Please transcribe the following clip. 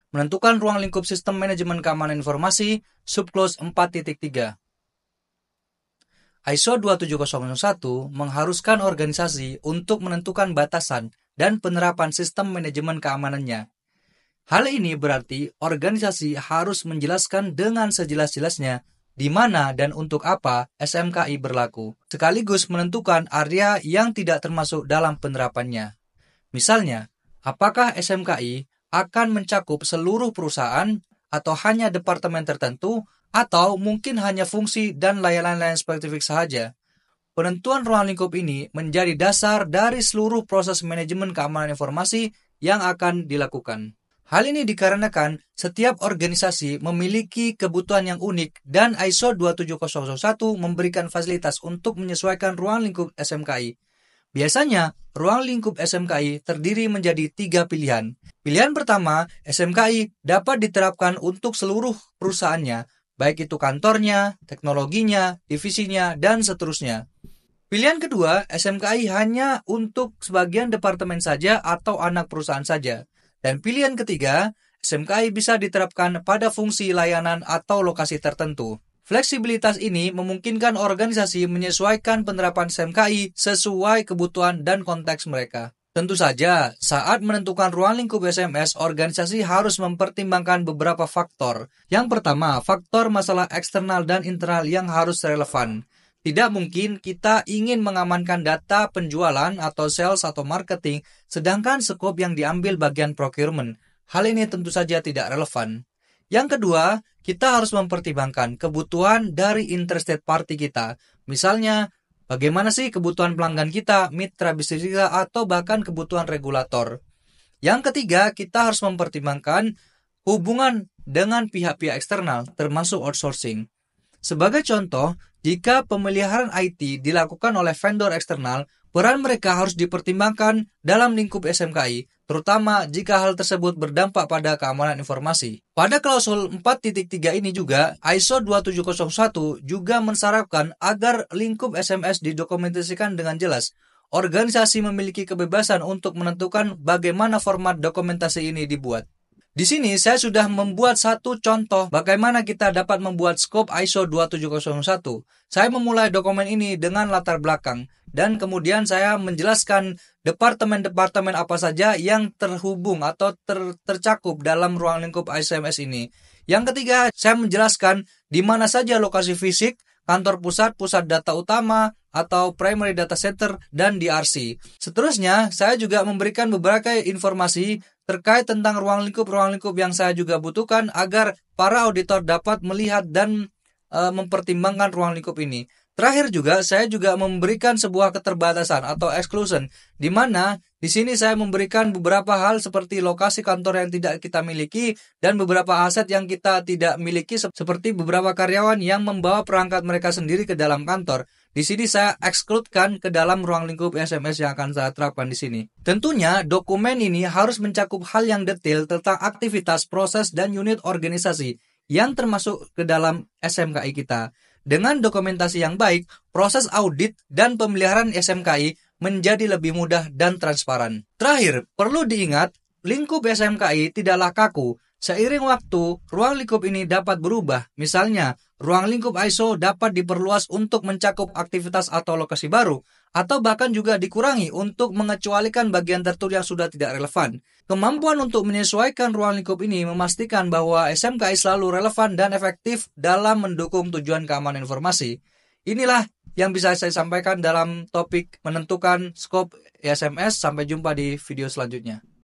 Menentukan ruang lingkup sistem manajemen keamanan informasi, subclause 4.3. ISO 27001 mengharuskan organisasi untuk menentukan batasan dan penerapan sistem manajemen keamanannya. Hal ini berarti organisasi harus menjelaskan dengan sejelas-jelasnya di mana dan untuk apa SMKI berlaku, sekaligus menentukan area yang tidak termasuk dalam penerapannya. Misalnya, apakah SMKI akan mencakup seluruh perusahaan atau hanya departemen tertentu atau mungkin hanya fungsi dan layanan-layanan spesifik saja. Penentuan ruang lingkup ini menjadi dasar dari seluruh proses manajemen keamanan informasi yang akan dilakukan. Hal ini dikarenakan setiap organisasi memiliki kebutuhan yang unik dan ISO 27001 memberikan fasilitas untuk menyesuaikan ruang lingkup SMKI. Biasanya, ruang lingkup SMKI terdiri menjadi 3 pilihan. Pilihan pertama, SMKI dapat diterapkan untuk seluruh perusahaannya, baik itu kantornya, teknologinya, divisinya, dan seterusnya. Pilihan kedua, SMKI hanya untuk sebagian departemen saja atau anak perusahaan saja. Dan pilihan ketiga, SMKI bisa diterapkan pada fungsi layanan atau lokasi tertentu. Fleksibilitas ini memungkinkan organisasi menyesuaikan penerapan SMKI sesuai kebutuhan dan konteks mereka. Tentu saja, saat menentukan ruang lingkup SMS, organisasi harus mempertimbangkan beberapa faktor. Yang pertama, faktor masalah eksternal dan internal yang harus relevan. Tidak mungkin kita ingin mengamankan data penjualan atau sales atau marketing, sedangkan skop yang diambil bagian procurement. Hal ini tentu saja tidak relevan. Yang kedua, kita harus mempertimbangkan kebutuhan dari interested party kita. Misalnya, bagaimana sih kebutuhan pelanggan kita, mitra bisnis kita, atau bahkan kebutuhan regulator. Yang ketiga, kita harus mempertimbangkan hubungan dengan pihak-pihak eksternal, termasuk outsourcing. Sebagai contoh, jika pemeliharaan IT dilakukan oleh vendor eksternal, peran mereka harus dipertimbangkan dalam lingkup SMKI, terutama jika hal tersebut berdampak pada keamanan informasi. Pada klausul 4.3 ini juga, ISO 27001 juga mensyaratkan agar lingkup SMS didokumentasikan dengan jelas. Organisasi memiliki kebebasan untuk menentukan bagaimana format dokumentasi ini dibuat. Di sini saya sudah membuat satu contoh bagaimana kita dapat membuat skop ISO 27001. Saya memulai dokumen ini dengan latar belakang dan kemudian saya menjelaskan departemen-departemen apa saja yang terhubung atau tercakup dalam ruang lingkup SMS ini. Yang ketiga, saya menjelaskan di mana saja lokasi fisik, kantor pusat, pusat data utama, atau primary data center, dan DRC. Seterusnya, saya juga memberikan beberapa informasi terkait tentang ruang lingkup yang saya juga butuhkan agar para auditor dapat melihat dan mempertimbangkan ruang lingkup ini. Terakhir juga, saya juga memberikan sebuah keterbatasan atau exclusion, di mana di sini saya memberikan beberapa hal seperti lokasi kantor yang tidak kita miliki dan beberapa aset yang kita tidak miliki seperti beberapa karyawan yang membawa perangkat mereka sendiri ke dalam kantor. Di sini saya excludekan ke dalam ruang lingkup SMS yang akan saya terapkan di sini. Tentunya dokumen ini harus mencakup hal yang detail tentang aktivitas, proses, dan unit organisasi yang termasuk ke dalam SMKI kita. Dengan dokumentasi yang baik, proses audit dan pemeliharaan SMKI menjadi lebih mudah dan transparan. Terakhir, perlu diingat, lingkup SMKI tidaklah kaku. Seiring waktu, ruang lingkup ini dapat berubah. Misalnya, ruang lingkup ISO dapat diperluas untuk mencakup aktivitas atau lokasi baru, atau bahkan juga dikurangi untuk mengecualikan bagian tertentu yang sudah tidak relevan. Kemampuan untuk menyesuaikan ruang lingkup ini memastikan bahwa SMKI selalu relevan dan efektif dalam mendukung tujuan keamanan informasi. Inilah yang bisa saya sampaikan dalam topik menentukan skop SMS. Sampai jumpa di video selanjutnya.